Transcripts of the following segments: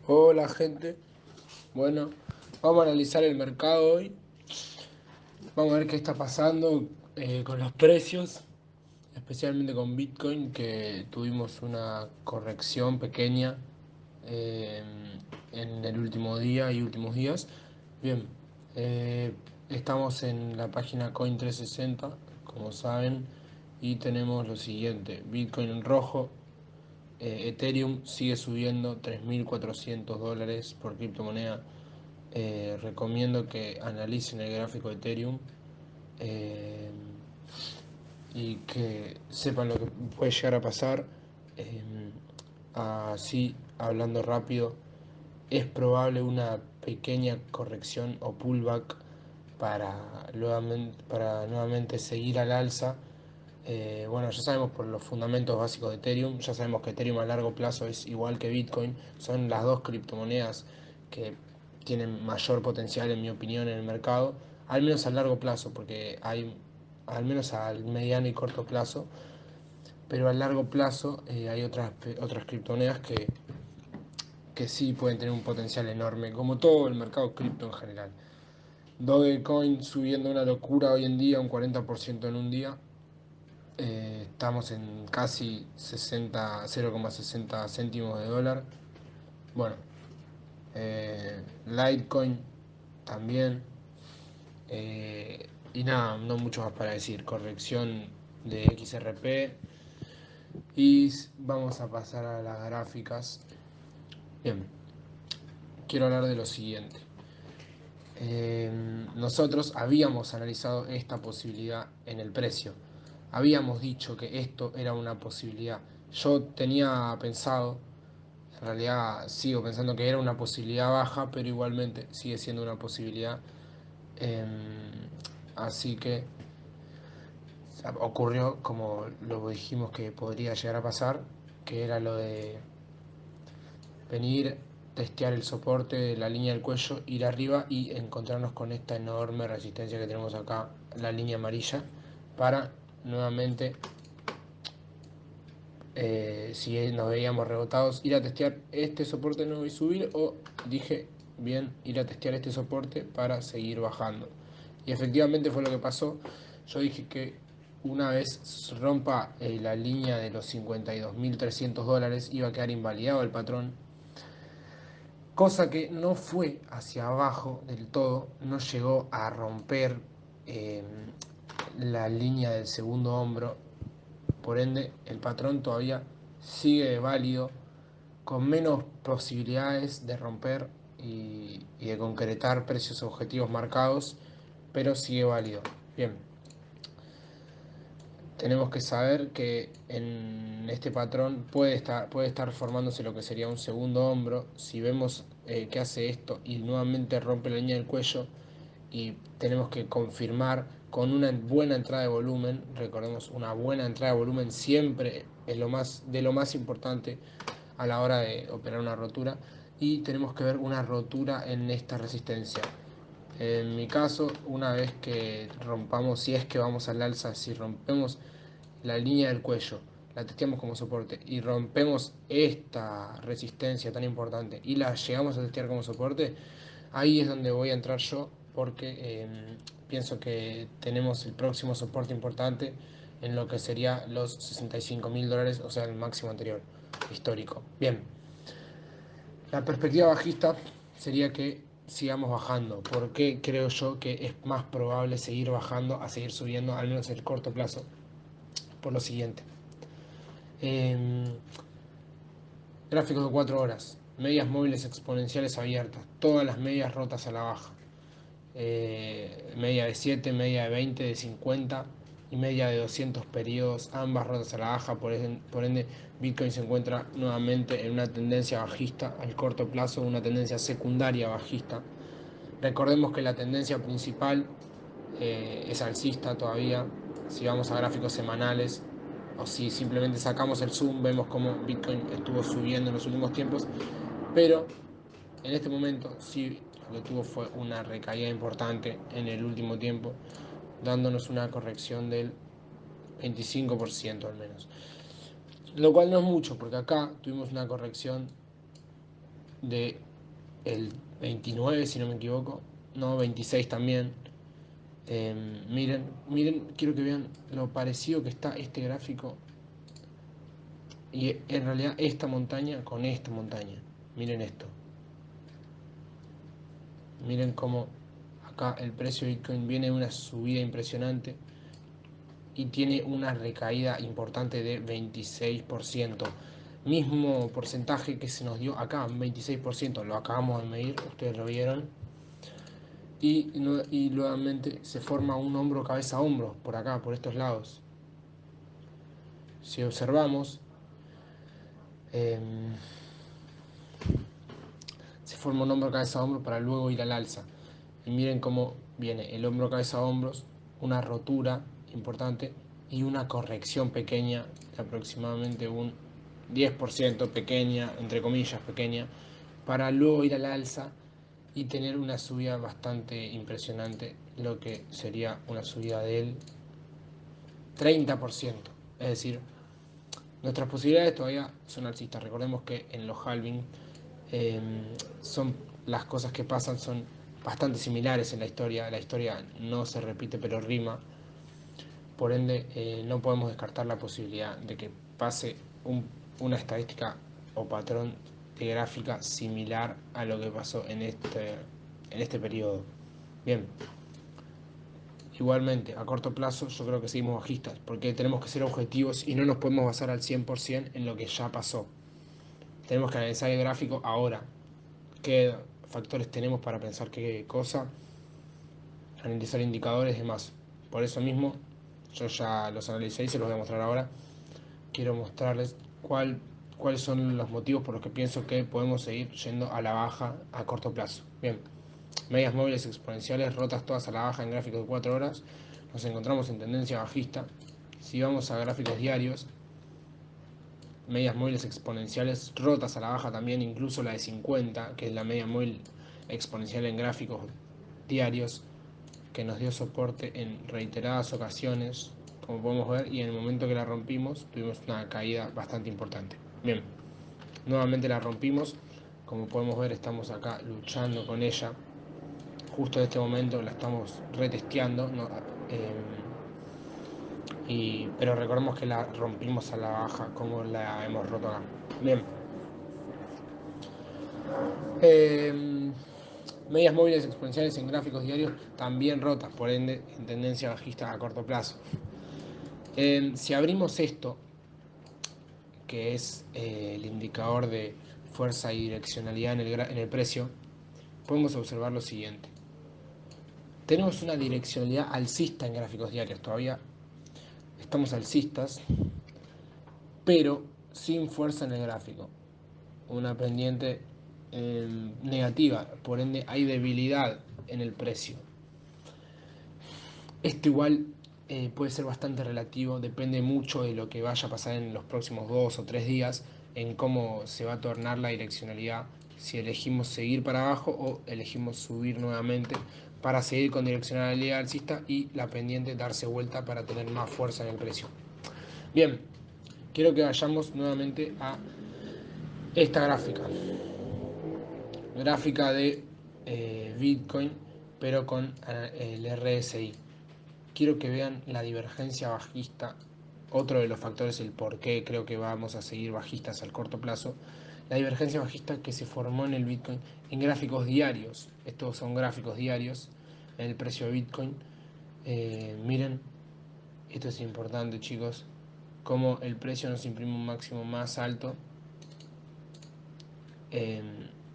Hola gente, bueno, vamos a analizar el mercado hoy, vamos a ver qué está pasando con los precios, especialmente con Bitcoin, que tuvimos una corrección pequeña eh, en el último día y últimos días. Bien, estamos en la página Coin360, como saben, y tenemos lo siguiente: Bitcoin en rojo. Ethereum sigue subiendo $3.400 por criptomoneda. Recomiendo que analicen el gráfico de Ethereum eh, y que sepan lo que puede llegar a pasar. Eh, Así, hablando rápido, es probable una pequeña corrección o pullback para nuevamente seguir al alza. Bueno, ya sabemos por los fundamentos básicos de Ethereum, ya sabemos que Ethereum a largo plazo es igual que Bitcoin, son las dos criptomonedas que tienen mayor potencial en mi opinión en el mercado, al menos a largo plazo, porque hay, al menos al mediano y corto plazo, pero a largo plazo hay otras criptomonedas que sí pueden tener un potencial enorme, como todo el mercado cripto en general. Dogecoin subiendo una locura hoy en día, un 40% en un día. Estamos en casi 0,60 céntimos de dólar. Bueno, Litecoin también. Y nada, no mucho más para decir. Corrección de XRP. Y vamos a pasar a las gráficas. Bien, quiero hablar de lo siguiente. Nosotros habíamos analizado esta posibilidad en el precio. Habíamos dicho que esto era una posibilidad. Yo tenía pensado, en realidad sigo pensando que era una posibilidad baja, pero igualmente sigue siendo una posibilidad. Eh, Así que ocurrió como lo dijimos que podría llegar a pasar, que era lo de venir, testear el soporte de la línea del cuello, ir arriba y encontrarnos con esta enorme resistencia que tenemos acá, la línea amarilla, para nuevamente, si nos veíamos rebotados, ir a testear este soporte nuevo y subir, o dije bien, ir a testear este soporte para seguir bajando. Y efectivamente fue lo que pasó. Yo dije que una vez rompa la línea de los $52.300 iba a quedar invalidado el patrón, cosa que no fue hacia abajo del todo, no llegó a romper eh, la línea del segundo hombro, por ende el patrón todavía sigue válido, con menos posibilidades de romper y de concretar precios objetivos marcados, pero sigue válido. Bien, tenemos que saber que en este patrón puede estar formándose lo que sería un segundo hombro. Si vemos que hace esto y nuevamente rompe la línea del cuello, y tenemos que confirmar con una buena entrada de volumen. Recordemos, una buena entrada de volumen siempre es lo más importante a la hora de operar una rotura, y tenemos que ver una rotura en esta resistencia. En mi caso, una vez que rompamos, si es que vamos al alza, si rompemos la línea del cuello, la testeamos como soporte y rompemos esta resistencia tan importante y la llegamos a testear como soporte, ahí es donde voy a entrar yo, porque pienso que tenemos el próximo soporte importante en lo que sería los $65.000, o sea, el máximo anterior histórico. Bien, la perspectiva bajista sería que sigamos bajando. ¿Por qué creo yo que es más probable seguir bajando a seguir subiendo, al menos en el corto plazo? Por lo siguiente. Eh, Gráficos de 4 horas. Medias móviles exponenciales abiertas. Todas las medias rotas a la baja. Media de 7, media de 20, de 50 y media de 200 periodos, ambas rotas a la baja. Por ende, Bitcoin se encuentra nuevamente en una tendencia bajista al corto plazo, una tendencia secundaria bajista. Recordemos que la tendencia principal es alcista todavía. Si vamos a gráficos semanales o si simplemente sacamos el zoom, vemos cómo Bitcoin estuvo subiendo en los últimos tiempos, pero en este momento sí lo que tuvo fue una recaída importante en el último tiempo, dándonos una corrección del 25% al menos. Lo cual no es mucho, porque acá tuvimos una corrección de el 29, si no me equivoco, no, 26 también. Miren, quiero que vean lo parecido que está este gráfico y en realidad esta montaña con esta montaña. Miren esto. Miren cómo acá el precio de Bitcoin viene de una subida impresionante y tiene una recaída importante de 26%. Mismo porcentaje que se nos dio acá, 26%. Lo acabamos de medir, ustedes lo vieron. Y nuevamente se forma un hombro cabeza a hombro por acá, por estos lados. Si observamos, eh, se forma un hombro cabeza a hombro para luego ir al alza. Y miren cómo viene el hombro cabeza a hombros, una rotura importante y una corrección pequeña de aproximadamente un 10% pequeña, entre comillas pequeña, para luego ir al alza y tener una subida bastante impresionante, lo que sería una subida del 30%. Es decir, nuestras posibilidades todavía son alcistas. Recordemos que en los halving eh, son las cosas que pasan son bastante similares en la historia. La historia no se repite pero rima. Por ende, no podemos descartar la posibilidad de que pase una estadística o patrón de gráfica similar a lo que pasó en este periodo. Bien, igualmente, a corto plazo yo creo que seguimos bajistas, porque tenemos que ser objetivos y no nos podemos basar al 100% en lo que ya pasó. Tenemos que analizar el gráfico ahora, qué factores tenemos para pensar qué cosa, analizar indicadores y demás. Por eso mismo, yo ya los analicé y se los voy a mostrar ahora. Quiero mostrarles cuáles son los motivos por los que pienso que podemos seguir yendo a la baja a corto plazo. Bien, medias móviles exponenciales rotas todas a la baja en gráficos de 4 horas. Nos encontramos en tendencia bajista. Si vamos a gráficos diarios, medias móviles exponenciales rotas a la baja también, incluso la de 50, que es la media móvil exponencial en gráficos diarios, que nos dio soporte en reiteradas ocasiones, como podemos ver, y en el momento que la rompimos tuvimos una caída bastante importante. Bien, nuevamente la rompimos, como podemos ver estamos acá luchando con ella, justo en este momento la estamos retesteando, ¿no? Pero recordemos que la rompimos a la baja como la hemos roto acá. Bien. Medias móviles exponenciales en gráficos diarios también rotas, por ende en tendencia bajista a corto plazo. Si abrimos esto, que es el indicador de fuerza y direccionalidad en el precio, podemos observar lo siguiente. Tenemos una direccionalidad alcista en gráficos diarios, todavía estamos alcistas, pero sin fuerza en el gráfico. Una pendiente negativa, por ende hay debilidad en el precio. Esto igual puede ser bastante relativo, depende mucho de lo que vaya a pasar en los próximos 2 o 3 días, en cómo se va a tornar la direccionalidad, si elegimos seguir para abajo o elegimos subir nuevamente para seguir con direccionalidad alcista y la pendiente darse vuelta para tener más fuerza en el precio. Bien, quiero que vayamos nuevamente a esta gráfica de Bitcoin, pero con el RSI. Quiero que vean la divergencia bajista, otro de los factores, el por qué creo que vamos a seguir bajistas al corto plazo, la divergencia bajista que se formó en el Bitcoin en gráficos diarios. Estos son gráficos diarios en el precio de Bitcoin. Miren, esto es importante, chicos, como el precio nos imprime un máximo más alto, eh,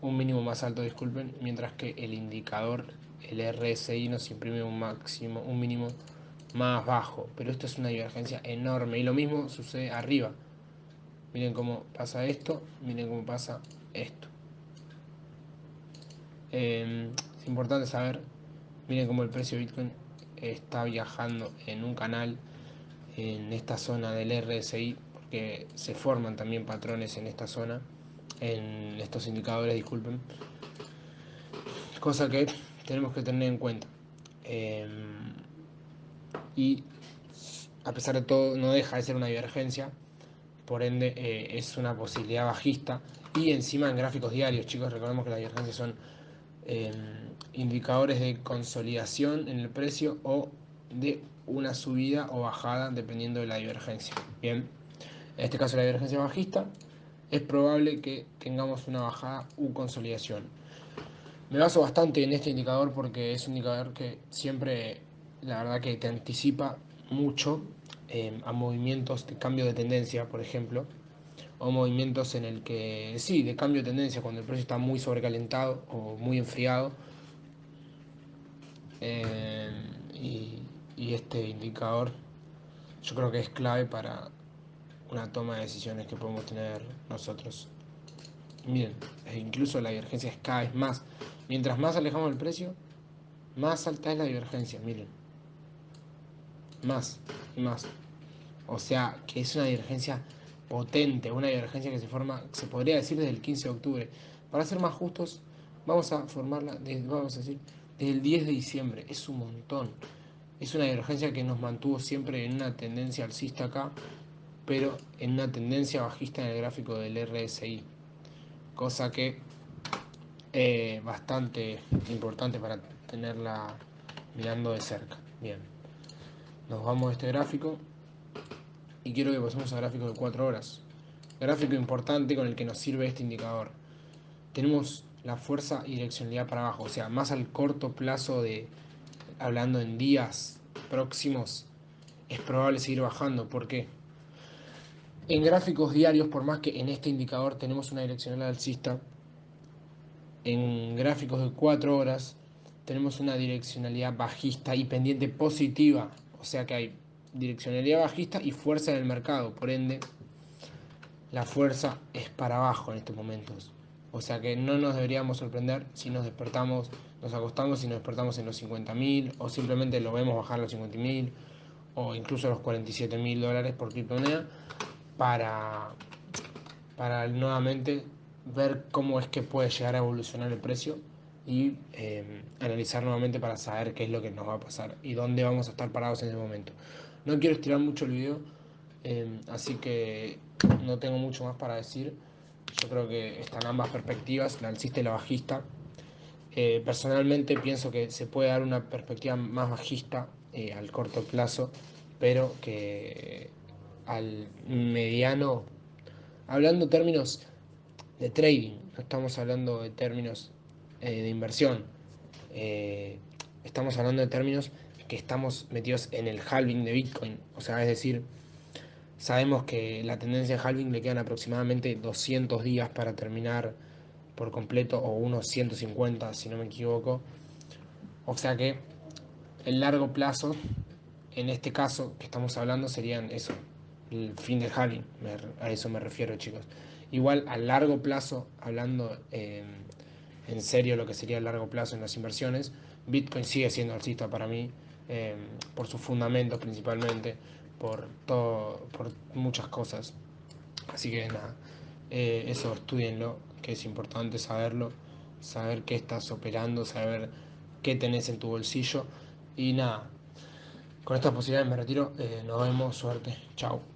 un mínimo más alto, disculpen, mientras que el indicador, el RSI, nos imprime un mínimo más bajo, pero esto es una divergencia enorme y lo mismo sucede arriba. Miren cómo pasa esto, miren cómo pasa esto. Es importante saber, miren cómo el precio de Bitcoin está viajando en un canal en esta zona del RSI, porque se forman también patrones en esta zona, en estos indicadores, disculpen, cosa que tenemos que tener en cuenta. Eh, y a pesar de todo no deja de ser una divergencia, por ende es una posibilidad bajista Y encima en gráficos diarios, chicos, recordemos que las divergencias son eh, indicadores de consolidación en el precio o de una subida o bajada dependiendo de la divergencia. Bien, en este caso la divergencia bajista, es probable que tengamos una bajada u consolidación. Me baso bastante en este indicador porque es un indicador que siempre, la verdad que te anticipa mucho a movimientos de cambio de tendencia, por ejemplo, o movimientos en el que, sí, de cambio de tendencia, cuando el precio está muy sobrecalentado o muy enfriado. eh, y, y este indicador yo creo que es clave para una toma de decisiones que podemos tener nosotros. Miren, incluso la divergencia es cada vez más. Mientras más alejamos del precio, más alta es la divergencia, miren. Más y más. O sea, que es una divergencia potente, una divergencia que se forma, se podría decir desde el 15 de octubre. Para ser más justos, vamos a formarla, vamos a decir, desde el 10 de diciembre. Es un montón. Es una divergencia que nos mantuvo siempre en una tendencia alcista acá, pero en una tendencia bajista en el gráfico del RSI. Cosa que bastante importante para tenerla mirando de cerca. Bien, nos vamos a este gráfico y quiero que pasemos a gráfico de 4 horas. Gráfico importante con el que nos sirve este indicador. Tenemos la fuerza y direccionalidad para abajo, o sea, más al corto plazo de, hablando en días próximos, es probable seguir bajando. ¿Por qué? En gráficos diarios, por más que en este indicador tenemos una direccionalidad alcista, en gráficos de 4 horas tenemos una direccionalidad bajista y pendiente positiva. O sea que hay direccionalidad bajista y fuerza en el mercado. Por ende, la fuerza es para abajo en estos momentos. O sea que no nos deberíamos sorprender si nos despertamos, nos acostamos y nos despertamos en los 50.000 o simplemente lo vemos bajar a los 50.000 o incluso a los $47.000 por criptomoneda para, para nuevamente ver cómo es que puede llegar a evolucionar el precio y analizar nuevamente para saber qué es lo que nos va a pasar y dónde vamos a estar parados en ese momento. No quiero estirar mucho el video, así que no tengo mucho más para decir. Yo creo que están ambas perspectivas, la alcista y la bajista. Personalmente pienso que se puede dar una perspectiva más bajista al corto plazo, pero que al mediano, hablando en términos de trading, no estamos hablando de términos de inversión. Eh, Estamos hablando de términos que estamos metidos en el halving de Bitcoin. O sea, es decir, sabemos que la tendencia de halving le quedan aproximadamente 200 días para terminar por completo, o unos 150 si no me equivoco. O sea que el largo plazo, en este caso que estamos hablando, serían eso, el fin del halving. A eso me refiero, chicos. Igual a largo plazo, hablando en serio lo que sería a largo plazo en las inversiones, Bitcoin sigue siendo alcista para mí, eh, por sus fundamentos principalmente, por todo, por muchas cosas. Así que nada, eso estudienlo, que es importante saberlo, saber qué estás operando, saber qué tenés en tu bolsillo. Y nada, con estas posibilidades me retiro, nos vemos, suerte, chao.